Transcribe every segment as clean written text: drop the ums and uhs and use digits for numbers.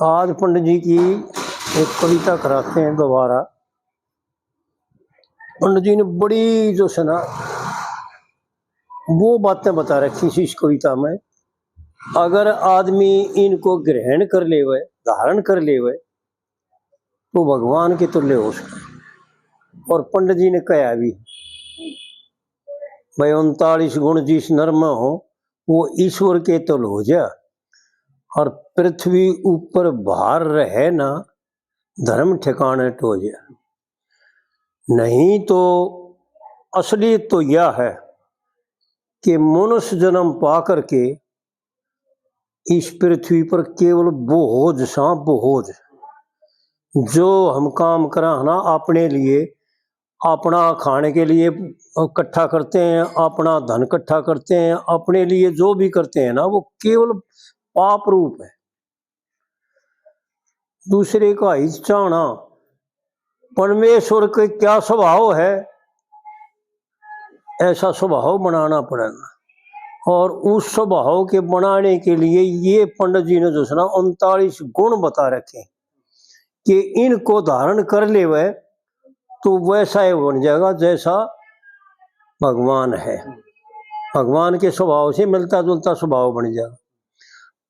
आज पंडित जी की एक कविता कराते हैं दोबारा। पंडित जी ने बड़ी जो है ना वो बातें बता रखी थी इस कविता में। अगर आदमी इनको ग्रहण कर लेवे, धारण कर लेवे, तो भगवान के तुल्य हो सकते। और पंडित जी ने कहा भी भाई 39 गुण जिस नर में हो वो ईश्वर के तुल्य हो जा, और पृथ्वी ऊपर भार रहे ना धर्म ठिकाने टो जा। नहीं तो असली तो यह है कि मनुष्य जन्म पा करके इस पृथ्वी पर केवल बोझ सा बोझ, जो हम काम करा है ना अपने लिए, अपना खाने के लिए इकट्ठा करते हैं, अपना धन इकट्ठा करते हैं, अपने लिए जो भी करते हैं ना वो केवल पाप रूप है। दूसरे का हित चाहना, परमेश्वर के क्या स्वभाव है ऐसा स्वभाव बनाना पड़ेगा। और उस स्वभाव के बनाने के लिए ये पंडित जी ने जो है ना 39 गुण बता रखे कि इनको धारण कर ले वह तो वैसा ही बन जाएगा जैसा भगवान है। भगवान के स्वभाव से मिलता जुलता स्वभाव बन जाएगा।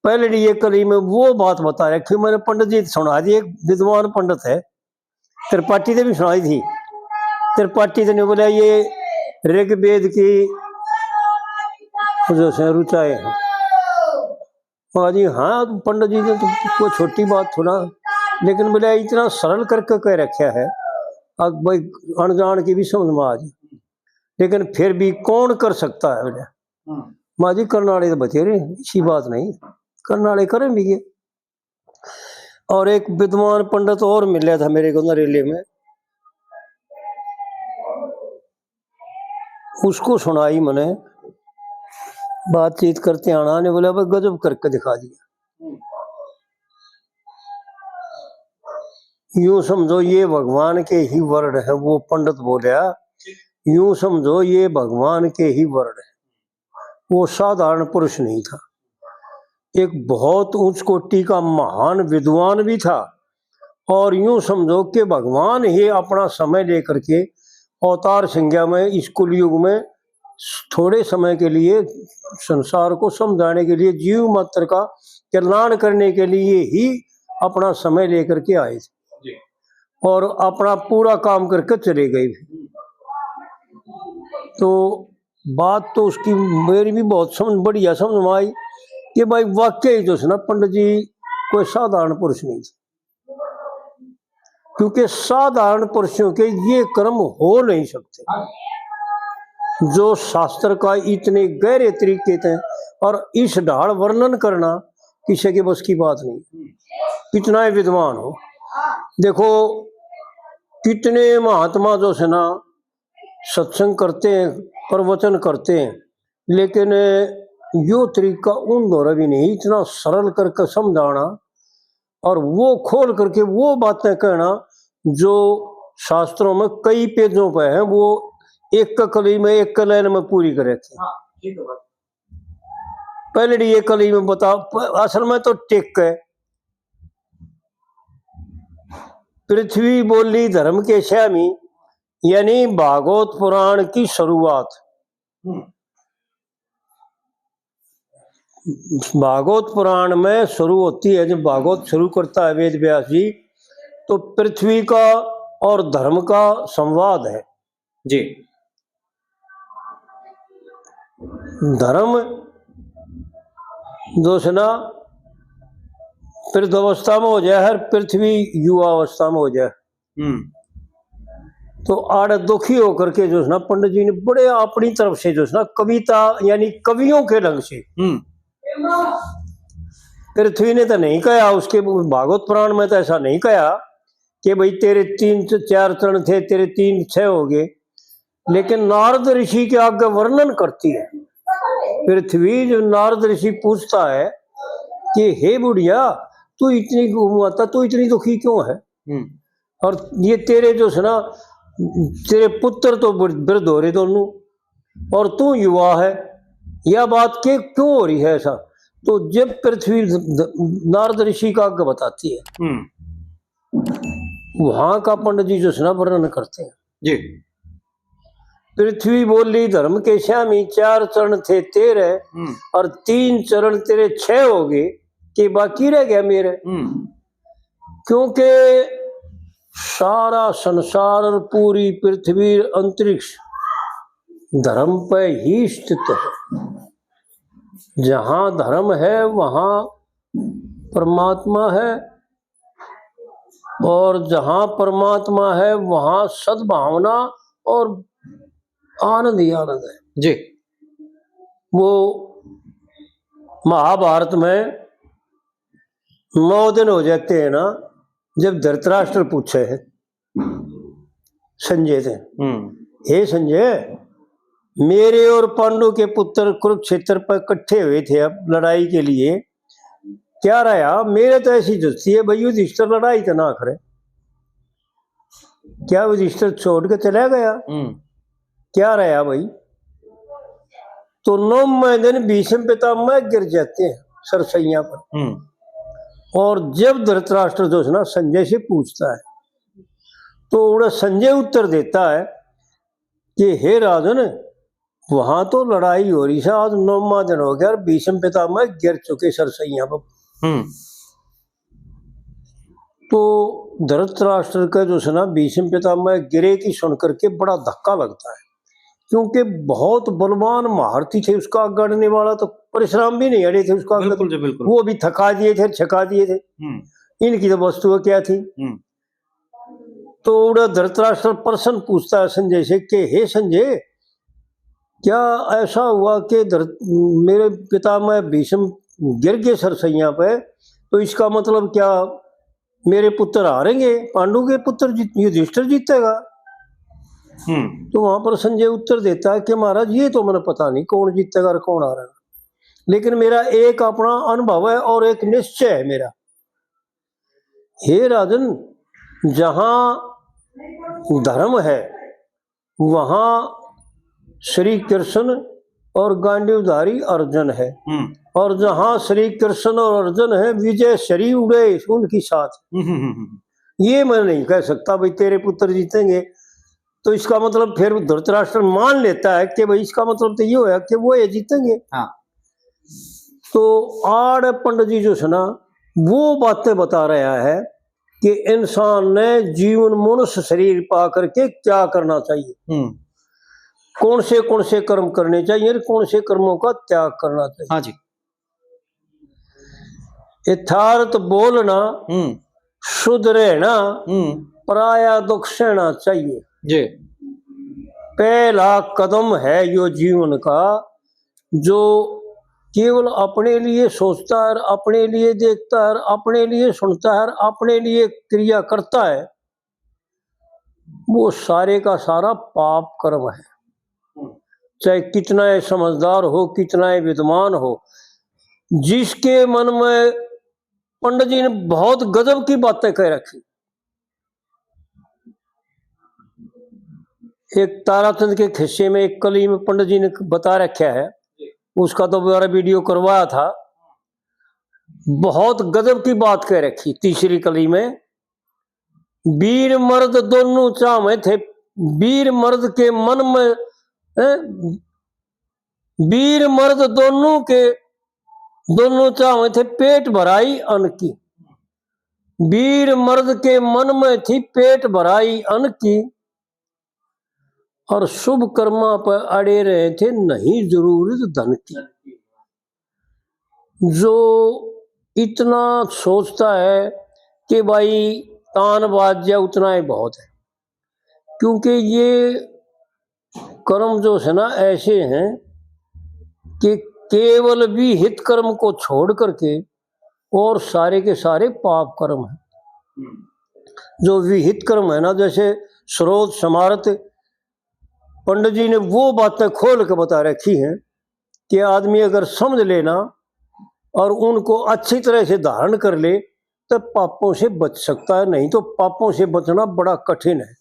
पहले ये कली में वो बात बता रखी मैंने, पंडित जी सुना दी। एक विद्वान पंडित है, त्रिपाठी ने भी सुनाई थी। त्रिपाठी ने बोला ये ऋग्वेद की जो है रुचाए हैं। जी हाँ पंडित जी ने तो कोई छोटी बात थोड़ा, लेकिन बोला इतना सरल करके कह रखा है अब भाई अनजान की भी समझ में आ जाए, लेकिन फिर भी कौन कर सकता है। बोले माँ जी करने वाले तो बचे रहे, इसी बात नहीं, करने वाले करें भी ये। और एक विद्वान पंडित और मिला था मेरे को नरेले में, उसको सुनाई मैंने बातचीत करते आना ने, बोला भाई गजब करके दिखा दिया। यूं समझो ये भगवान के ही वर्ड है। वो पंडित बोला यूं समझो ये भगवान के ही वर्ड है। वो साधारण पुरुष नहीं था, एक बहुत उच्च कोटि का महान विद्वान भी था। और यूं समझो कि भगवान ही अपना समय लेकर के अवतार संज्ञा में इस कुलयुग में थोड़े समय के लिए संसार को समझाने के लिए, जीव मात्र का कल्याण करने के लिए ही अपना समय लेकर के आए थे और अपना पूरा काम करके चले गए। तो बात तो उसकी मेरी भी बहुत बढ़िया समझ में आई कि भाई वाकई जो है ना पंडित जी कोई साधारण पुरुष नहीं थे, क्योंकि साधारण पुरुषों के ये कर्म हो नहीं सकते जो शास्त्र का इतने गहरे तरीके थे। और इस ढाल वर्णन करना किसी के बस की बात नहीं, कितना ही विद्वान हो। देखो कितने महात्मा जो है ना सत्संग करते हैं, प्रवचन करते हैं, लेकिन यो तरीका उन दौरा भी नहीं, इतना सरल करके समझाना और वो खोल करके वो बातें कहना जो शास्त्रों में कई पेजों पे है, वो एक कली में एक लाइन में पूरी कर रखी। पहले ये कली में बता, असल में तो टेक है। पृथ्वी बोली धर्म के श्यामी, यानी भागवत पुराण की शुरुआत। भागवत पुराण में शुरू होती है, जब भागवत शुरू करता है वेद व्यास जी, तो पृथ्वी का और धर्म का संवाद है जी। धर्म जो है ना वृद्धावस्था में हो जाए, हर पृथ्वी युवा अवस्था में हो जाए। तो आड़ दुखी होकर के जो है ना पंडित जी ने बड़े अपनी तरफ से जो है ना कविता यानी कवियों के ढंग से, पृथ्वी ने तो नहीं कहा, उसके भागवत पुराण में तो ऐसा नहीं कहा कि भाई तेरे 3-4 चरण थे, तेरे 3-6 हो गए, लेकिन नारद ऋषि के आगे वर्णन करती है पृथ्वी। जो नारद ऋषि पूछता है कि हे बुढ़िया तू इतनी घूमता, तू इतनी दुखी क्यों है, और ये तेरे जो है ना तेरे पुत्र तो वृद्ध हो रहे दोनों और तू युवा है, यह बात के क्यों हो रही है ऐसा। तो जब पृथ्वी नारद ऋषि का आगे बताती है, वहां का पंडित जी जो ना वर्णन करते हैं जी। पृथ्वी बोली धर्म के श्यामी, 4 चरण थे तेरे, और 3 चरण तेरे 6 हो गए, कि बाकी रह गया मेरे। क्योंकि सारा संसार और पूरी पृथ्वी अंतरिक्ष धर्म पे ही स्थित है। जहां धर्म है वहां परमात्मा है, और जहां परमात्मा है वहां सद्भावना और आनंद ही आनंद है जी। वो महाभारत में 9 दिन हो जाते हैं ना, जब धृतराष्ट्र पूछे है संजय से, हे संजय, मेरे और पांडु के पुत्र कुरुक्षेत्र पर इकट्ठे हुए थे अब लड़ाई के लिए, क्या रहा? मेरे तो ऐसी दृष्टि है भाई युधिष्ठिर लड़ाई तो ना करे। क्या युधिष्ठिर छोड़ के चला गया? क्या रहा भाई? तो 9वें दिन भीष्म पितामह गिर जाते हैं सरसैया पर। और जब धृतराष्ट्र जो है ना संजय से पूछता है, तो उन्हें संजय उत्तर देता है कि हे राजन, वहां तो लड़ाई हो रही है, आज 9वां दिन हो गया और भीष्म पितामह गिर चुके सरसैया पर। तो धृतराष्ट्र का जो है ना भीष्म पितामह गिरे की सुन करके बड़ा धक्का लगता है, क्योंकि बहुत बलवान महारथी थे, उसका गढ़ने वाला तो परिश्रम भी नहीं अड़े थे उसका। बिल्कुल बिल्कुल। वो भी थका दिए थे, छका दिए थे। इनकी तो वस्तु क्या थी? तो धृतराष्ट्र प्रश्न पूछता है संजय से कि हे संजय, क्या ऐसा हुआ कि मेरे पितामह भीष्म गिर गए सरसैया पे, तो इसका मतलब क्या मेरे पुत्र हारेंगे, पांडु के पुत्र युधिष्ठिर जीतेगा? तो वहां पर संजय उत्तर देता है कि महाराज ये तो मैंने पता नहीं कौन जीतेगा और कौन हारेगा, लेकिन मेरा एक अपना अनुभव है और एक निश्चय है मेरा। हे राजन, जहां धर्म है वहां श्री कृष्ण और गांडीवधारी अर्जुन है, और जहां श्री कृष्ण और अर्जुन है विजय शरी उड़े उनकी साथ। ये मैं नहीं कह सकता भाई तेरे पुत्र जीतेंगे, तो इसका मतलब फिर धृतराष्ट्र मान लेता है कि भाई इसका मतलब तो ये होया कि वो ये जीतेंगे। तो आड़ पंडित जी जो है ना वो बातें बता रहा है कि इंसान ने जीवन मनुष्य शरीर पा करके क्या करना चाहिए, कौन से कर्म करने चाहिए, कौन से कर्मों का त्याग करना चाहिए। हाँ जी। यथार्थ बोलना, शुद्ध रहना, पराया दुख सहना चाहिए जी। पहला कदम है यो जीवन का। जो केवल अपने लिए सोचता है, अपने लिए देखता है, अपने लिए सुनता है, अपने लिए क्रिया करता है, वो सारे का सारा पाप कर्म है। चाहे कितना ही समझदार हो, कितना ही विद्वान हो, जिसके मन में पंडित जी ने बहुत गजब की बातें कह रखी। एक ताराचंद के खिस्से में एक कली में पंडित जी ने बता रखा है, उसका तो मेरा वीडियो करवाया था। बहुत गजब की बात कह रखी तीसरी कली में। वीर मर्द दोनों चाहे थे, वीर मर्द के मन में वीर मर्द दोनों चाहे थे पेट भराई अन्न की। वीर मर्द के मन में थी पेट भराई अन्न की, और शुभ कर्मा पर अड़े रहे थे नहीं जरूरत धन की। जो इतना सोचता है कि भाई तान बाज जाए उतना ही बहुत है, क्योंकि ये कर्म जो है ना ऐसे हैं कि केवल भी हित कर्म को छोड़ करके और सारे के सारे पाप कर्म हैं। जो विहित कर्म है ना, जैसे स्रोत समारत, पंडित जी ने वो बातें खोल के बता रखी हैं कि आदमी अगर समझ लेना और उनको अच्छी तरह से धारण कर ले तो पापों से बच सकता है, नहीं तो पापों से बचना बड़ा कठिन है।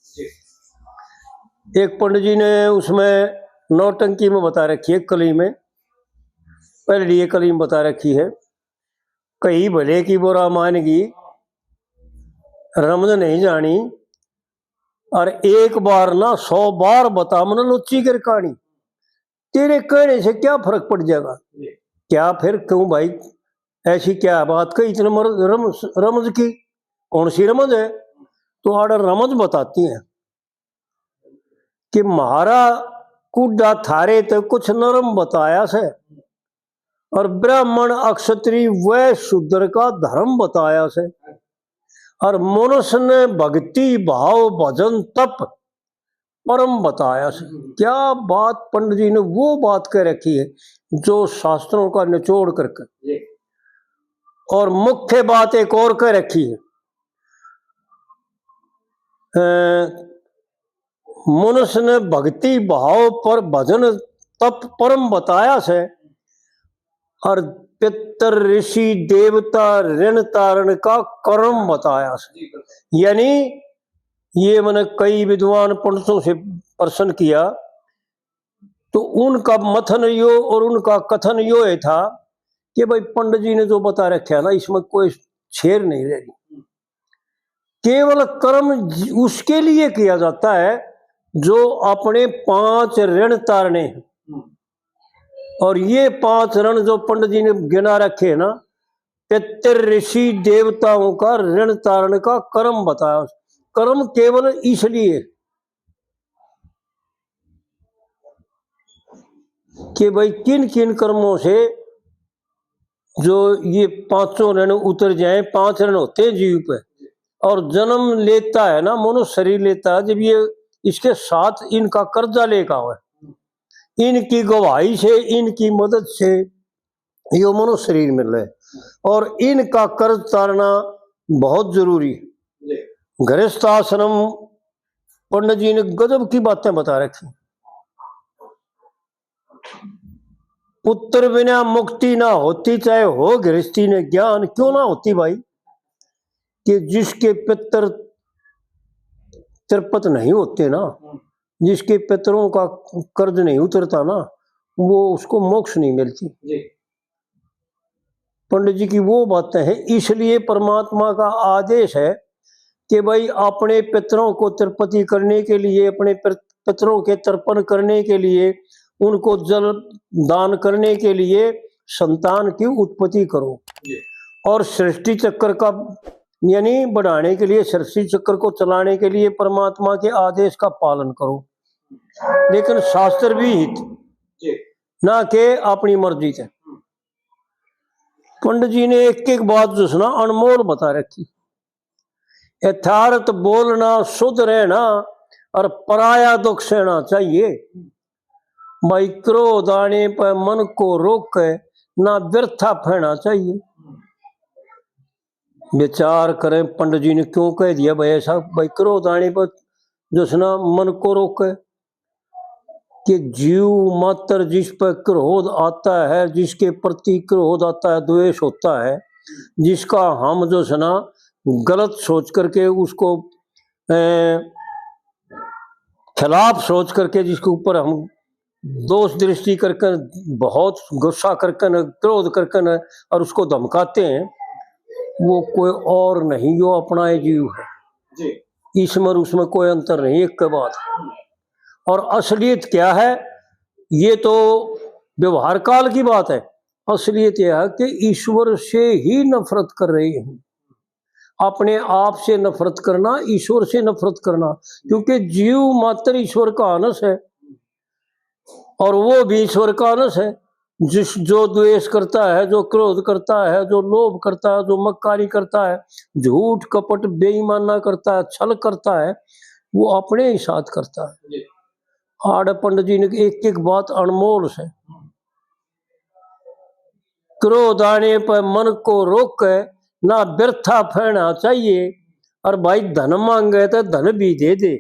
एक पंडित जी ने उसमें नौटंकी में बता रखी है कली में पहले ये कलीम बता रखी है, कहीं भले की बुरा मानगी रमज नहीं जानी, और एक बार ना 100 बार बता मन लुच्ची कर कहानी। तेरे कहने से क्या फर्क पड़ जाएगा? क्या फिर क्यों भाई ऐसी क्या बात कही इतने रमज की? कौन सी रमज है? तो आर्डर रमज बताती हैं कि महारा कुड्डा थारे तो कुछ नरम बताया से, और ब्राह्मण अक्षत्री वह शूद्र का धर्म बताया से, और मनुष्य ने भक्ति भाव भजन तप परम बताया से। क्या बात पंडित जी ने वो बात कह रखी है जो शास्त्रों का निचोड़ करके, और मुख्य बात एक और कह रखी है, मनुष्य ने भक्ति भाव पर भजन तप परम बताया से, और पितर ऋषि देवता ऋण तारण का कर्म बताया से। यानी ये मैंने कई विद्वान पंडितों से प्रश्न किया तो उनका मथन यो और उनका कथन यो है था कि भाई पंडित जी ने जो बता रखा है ना, इसमें कोई छेड़ नहीं रह रही। केवल कर्म उसके लिए किया जाता है जो अपने 5 ऋण तारने हैं, और ये 5 ऋण जो पंडित जी ने गिना रखे हैं ना, पितर ऋषि देवताओं का ऋण तारण का कर्म बताया। कर्म केवल इसलिए कि भाई किन किन कर्मों से जो ये 500 ऋण उतर जाए। 5 ऋण होते हैं जीव पे, और जन्म लेता है ना मनुष्य शरीर लेता है, जब ये इसके साथ इनका कर्जा लेगा हुआ, इनकी गवाही से इनकी मदद से ये मनुष्य शरीर मिल रहा है, और इनका कर्ज तारना बहुत जरूरी है। गृहस्थ आश्रम पंडित जी ने गजब की बातें बता रखी। पुत्र बिना मुक्ति ना होती, चाहे हो गृहस्थी ने ज्ञान क्यों ना होती भाई। कि जिसके पितर तिरपत नहीं होते ना, जिसके पितरों का कर्ज नहीं उतरता ना, वो उसको मोक्ष नहीं मिलती। पंडित जी की वो बातें हैं। इसलिए परमात्मा का आदेश है कि भाई अपने पितरों को तिरपति करने के लिए, अपने पितरों के तर्पण करने के लिए, उनको जल दान करने के लिए संतान की उत्पत्ति करो, और सृष्टि चक्र का यानी बढ़ाने के लिए, सृष्टि चक्र को चलाने के लिए परमात्मा के आदेश का पालन करो, लेकिन शास्त्र भी हित ना के अपनी मर्जी से। पंडित जी ने एक एक बात जो सुना अनमोल बता रखी। यथार्थ बोलना, शुद्ध रहना, और पराया दुख सहना चाहिए। भाई क्रोध आने पर मन को रोक ना व्यर्था फैना चाहिए। विचार करें पंडित जी ने क्यों कह दिया भाई ऐसा। भाई क्रोध आने पर जो सुना मन को रोके, कि जीव मात्र जिस पर क्रोध आता है, जिसके प्रति क्रोध आता है, द्वेष होता है, जिसका हम जो सुना गलत सोच करके, उसको खिलाफ सोच करके, जिसके ऊपर हम दोष दृष्टि करके, बहुत गुस्सा करके न, क्रोध करके न, और उसको धमकाते हैं, वो कोई और नहीं, वो अपना ही जीव है। इसमें उसमें कोई अंतर नहीं, एक के बाद। और असलियत क्या है, ये तो व्यवहार काल की बात है। असलियत यह है कि ईश्वर से ही नफरत कर रहे हैं। अपने आप से नफरत करना, ईश्वर से नफरत करना, क्योंकि जीव मात्र ईश्वर का अंश है, और वो भी ईश्वर का अंश है। जो द्वेष करता है, जो क्रोध करता है, जो लोभ करता है, जो मक्कारी करता है, झूठ कपट बेईमाना करता है, छल करता है, वो अपने ही साथ करता है। आड़ पंडित जी ने एक एक बात अनमोल है। क्रोध आने पर मन को रोक ना व्यर्था फैना चाहिए, और भाई धन मांगे तो धन भी दे दे,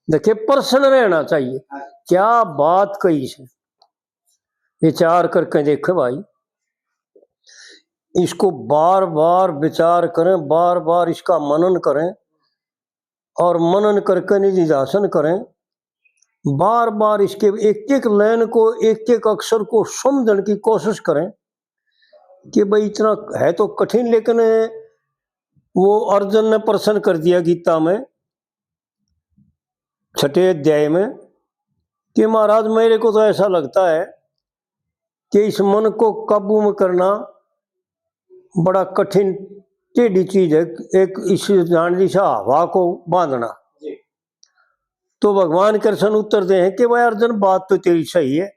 देखिए प्रसन्न रहना चाहिए। क्या बात कही है, विचार करके देखे भाई। इसको बार बार विचार करें, बार बार इसका मनन करें, और मनन करके निधिध्यासन करें, बार बार इसके एक एक लाइन को, एक एक अक्षर को समझने की कोशिश करें कि भाई इतना है तो कठिन, लेकिन वो अर्जुन ने प्रश्न कर दिया गीता में 6वें अध्याय में कि महाराज मेरे को तो ऐसा लगता है कि इस मन को काबू में करना बड़ा कठिन टेढ़ी चीज है, एक इस जान दिशा हवा को बांधना। तो भगवान कृष्ण उत्तर दे हैं कि भाई अर्जुन बात तो तेरी सही है,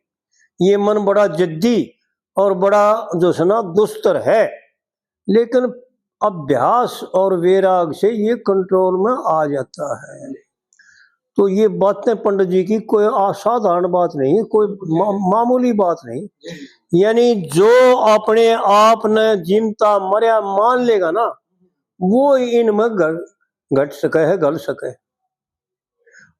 ये मन बड़ा जिद्दी और बड़ा जो है ना दुस्तर है, लेकिन अभ्यास और वैराग से ये कंट्रोल में आ जाता है। तो ये बातें पंडित जी की कोई असाधारण बात नहीं है, कोई मामूली बात नहीं। यानी जो अपने आप ने जिमता मर्या मान लेगा ना, वो इनमें घट सके है, गल सके।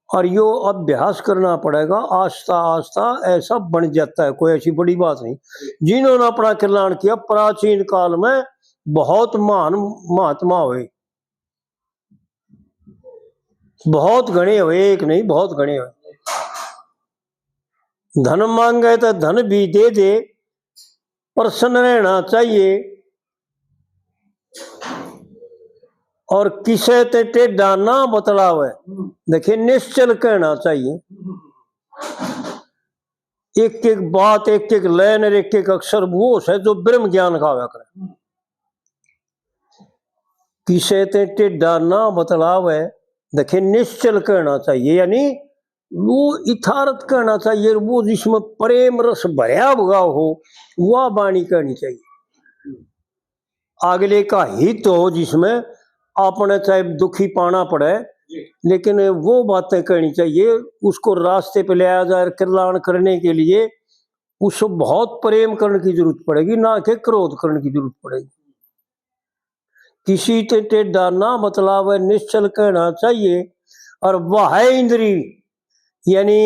और यो अभ्यास करना पड़ेगा, आस्ता आस्ता ऐसा बन जाता है, कोई ऐसी बड़ी बात नहीं। जिन्होंने अपना कल्याण किया प्राचीन काल में बहुत महान महात्मा हुए, बहुत गणे हुए, एक नहीं बहुत गणे हुए। धन मांगे तो धन भी दे दे, प्रसन्न रहना चाहिए, और किसे ते टेढ़ा ना बतलावे, देखिए निश्चल कहना चाहिए। एक एक बात, एक एक लाइन, एक एक अक्षर वो है जो ब्रह्म ज्ञान का हुआ करे। किसे ते टेढ़ा ना बतलावे, देखिए निश्चल कहना चाहिए, यानी वो यथार्थ कहना चाहिए, वो जिसमें प्रेम रस भरा हुआ हो वह वाणी कहनी चाहिए। अगले का हित हो, जिसमें आपने चाहे दुखी पाना पड़े, लेकिन वो बातें कहनी चाहिए। उसको रास्ते पे ले आया जाए कल्याण करने के लिए, उसको बहुत प्रेम करने की जरूरत पड़ेगी, ना कि क्रोध करने की जरूरत पड़ेगी। किसी ते टेढ़ा ना बतलावे, निश्चल कहना चाहिए। और वह इंद्री यानी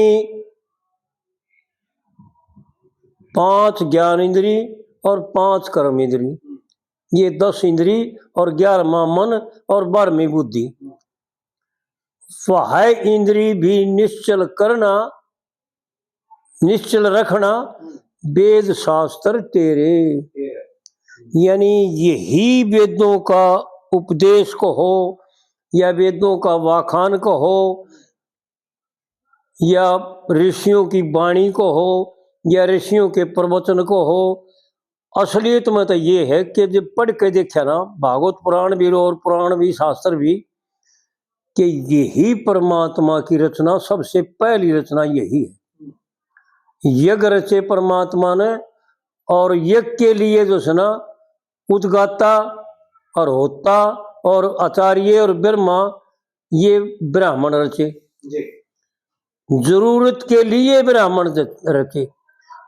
5 ज्ञान इंद्री और 5 कर्म इंद्री, ये 10 इंद्री और 11वां मन और 12वीं बुद्धि। वह इंद्री भी निश्चल करना, निश्चल रखना वेद शास्त्र तेरे, यानी यही वेदों का उपदेश को हो, या वेदों का वाखान को हो, या ऋषियों की वाणी को हो, या ऋषियों के प्रवचन को हो। असलियत में तो ये है कि जब पढ़ के देखा ना भागवत पुराण भी और पुराण भी शास्त्र भी, कि यही परमात्मा की रचना, सबसे पहली रचना यही है। यज्ञ रचे परमात्मा ने, और यज्ञ के लिए जो है ना उद्गाता और होता और आचार्य और ब्रह्मा, ये ब्राह्मण रचे। जरूरत के लिए ब्राह्मण रचे,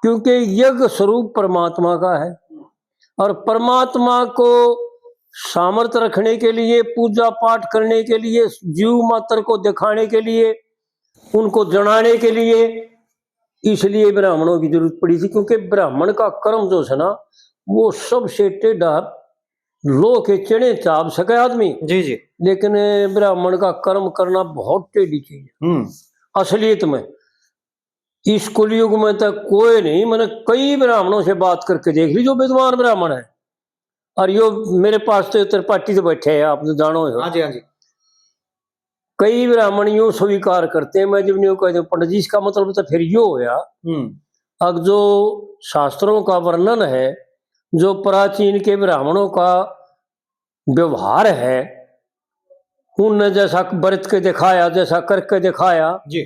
क्योंकि यज्ञ स्वरूप परमात्मा का है, और परमात्मा को सामर्थ्य रखने के लिए, पूजा पाठ करने के लिए, जीव मात्र को दिखाने के लिए, उनको जनाने के लिए, इसलिए ब्राह्मणों की जरूरत पड़ी थी। क्योंकि ब्राह्मण का कर्म जो है ना, वो सबसे टेढ़ा, लो के चने चाप सके आदमी जी जी, लेकिन ब्राह्मण का कर्म करना बहुत टेढ़ी चीज है। असलियत में इस कलयुग में तो कोई नहीं, मैंने कई ब्राह्मणों से बात करके देख ली जो विद्वान ब्राह्मण है, और यो मेरे पास तो त्रिपाठी से बैठे हैं, आपने जानो है। हाँ जी, हाँ जी। कई ब्राह्मण यूं स्वीकार करते हैं, मैं जब नहीं कहते पंडित जी इसका मतलब तो फिर यो होया। अब जो शास्त्रों का वर्णन है, जो प्राचीन के ब्राह्मणों का व्यवहार है, उनने जैसा बरत के दिखाया, जैसा करके दिखाया जी,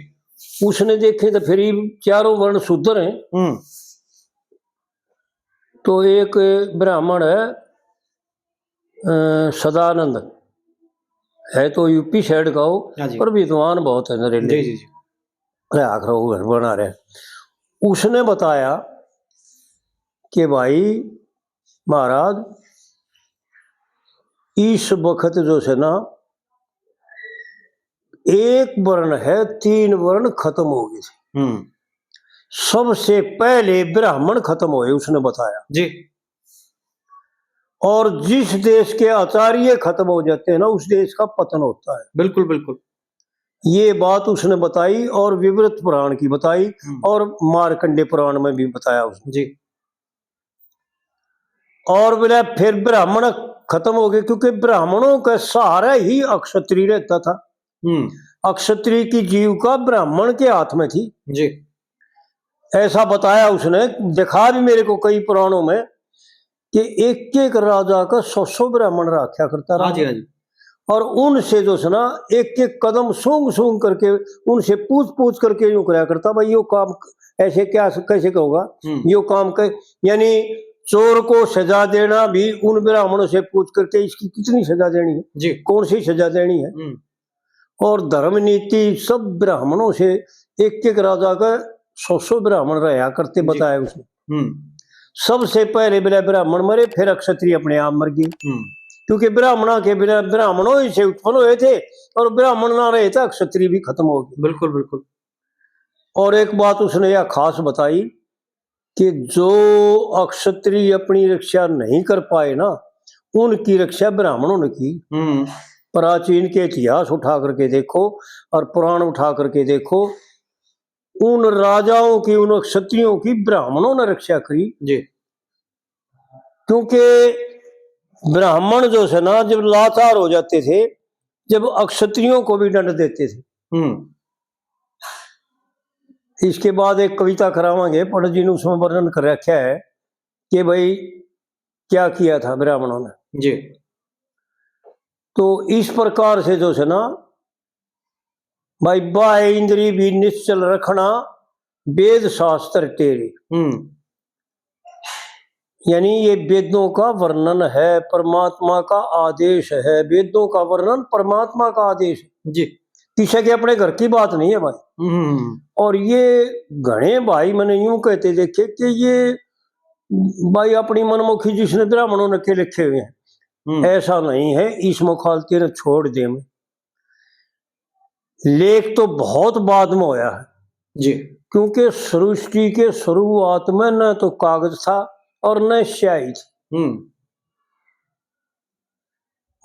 उसने देखे तो फिर चारों वर्ण शूद्र हैं। तो एक ब्राह्मण है सदानंद, है तो यूपी साइड का हो, पर विद्वान बहुत है नरेंद्र जी जी, घर बना रहे। उसने बताया कि भाई महाराज इस वक्त जो है ना एक वर्ण है, 3 वर्ण खत्म हो गए थे। सबसे पहले ब्राह्मण खत्म हुए, उसने बताया जी। और जिस देश के आचार्य खत्म हो जाते हैं ना, उस देश का पतन होता है। बिल्कुल बिल्कुल। ये बात उसने बताई और विवृत पुराण की बताई और मार्कंडे पुराण में भी बताया उसने जी। और बोले फिर ब्राह्मण खत्म हो गए, क्योंकि ब्राह्मणों का सहारा ही अक्षत्रिय रहता था। अक्षत्रिय की जीविका ब्राह्मण के हाथ में थी जी। ऐसा बताया उसने, दिखा भी मेरे को कई पुराणों में कि एक एक राजा का 100 ब्राह्मण रखा करता रहा। हाँ जी, हाँ जी। और उनसे जो है ना एक एक कदम सूंघ सूंघ करके उनसे पूछ पूछ करके यूं कराया करता, भाई यो काम ऐसे क्या कैसे होगा, यो काम यानी चोर को सजा देना भी उन ब्राह्मणों से पूछ करके इसकी कितनी सजा देनी है जी, कौन सी सजा देनी है। और धर्म नीति सब ब्राह्मणों से एक एक राजा का 100 ब्राह्मण रहा करते बताया उसने। सबसे पहले ब्राह्मण मरे, फिर क्षत्रिय अपने आप मर गए, क्योंकि ब्राह्मणों के बिना ब्राह्मणों ही से उत्पन्न हुए थे और ब्राह्मण ना रहे था क्षत्रिय भी खत्म हो गए। बिल्कुल बिल्कुल। और एक बात उसने यह खास बताई कि जो अक्षत्रिय अपनी रक्षा नहीं कर पाए ना, उनकी रक्षा ब्राह्मणों ने की। प्राचीन के इतिहास उठा करके देखो और पुराण उठा करके देखो, उन राजाओं की उन क्षत्रियों की ब्राह्मणों ने रक्षा करी जी। क्योंकि ब्राह्मण जो है ना जब लाचार हो जाते थे, जब अक्षत्रियों को भी दंड देते थे। इसके बाद एक कविता करावांगे, पंडित जी ने उसमें वर्णन कर रखा है कि भाई क्या किया था ब्राह्मणों ने जी। तो इस प्रकार से जो है ना भाई बाह्य इंद्री भी निश्चल रखना वेद शास्त्र तेरे, यानी ये वेदों का वर्णन है, परमात्मा का आदेश है। वेदों का वर्णन परमात्मा का आदेश है जी, किसी के अपने घर की बात नहीं है भाई। और ये घने भाई मैंने यूं कहते देखे कि ये भाई अपनी मनमुखी जिसने ब्राह्मणों ने के लिखे हुए हैं, ऐसा नहीं है। इस मुखालती ने छोड़ दे में लेख तो बहुत बाद में होया है जी, क्योंकि सृष्टि के शुरुआत में न तो कागज था और न स्याही थी।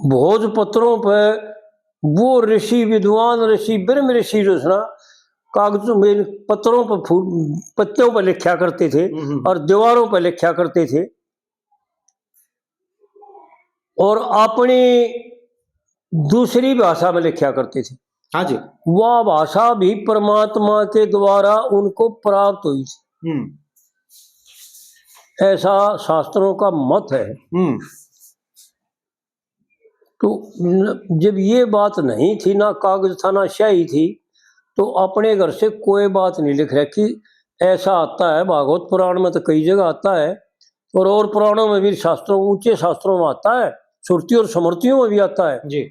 भोजपत्रों पर वो ऋषि विद्वान ऋषि ब्रह्म ऋषि जो ना कागजों में पत्रों पर पत्तों पर लिखा करते थे और दीवारों पर लिखा करते थे और अपनी दूसरी भाषा में लिखा करते थे। हाँ जी। वह भाषा भी परमात्मा के द्वारा उनको प्राप्त हुई थी, ऐसा शास्त्रों का मत है। तो जब ये बात नहीं थी, ना कागज था ना स्याही थी, तो अपने घर से कोई बात नहीं लिख रखी। ऐसा आता है भागवत पुराण में तो कई जगह आता है और पुराणों में भी शास्त्रों ऊंचे शास्त्रों में आता है, श्रुति और स्मृतियों में भी आता है जी।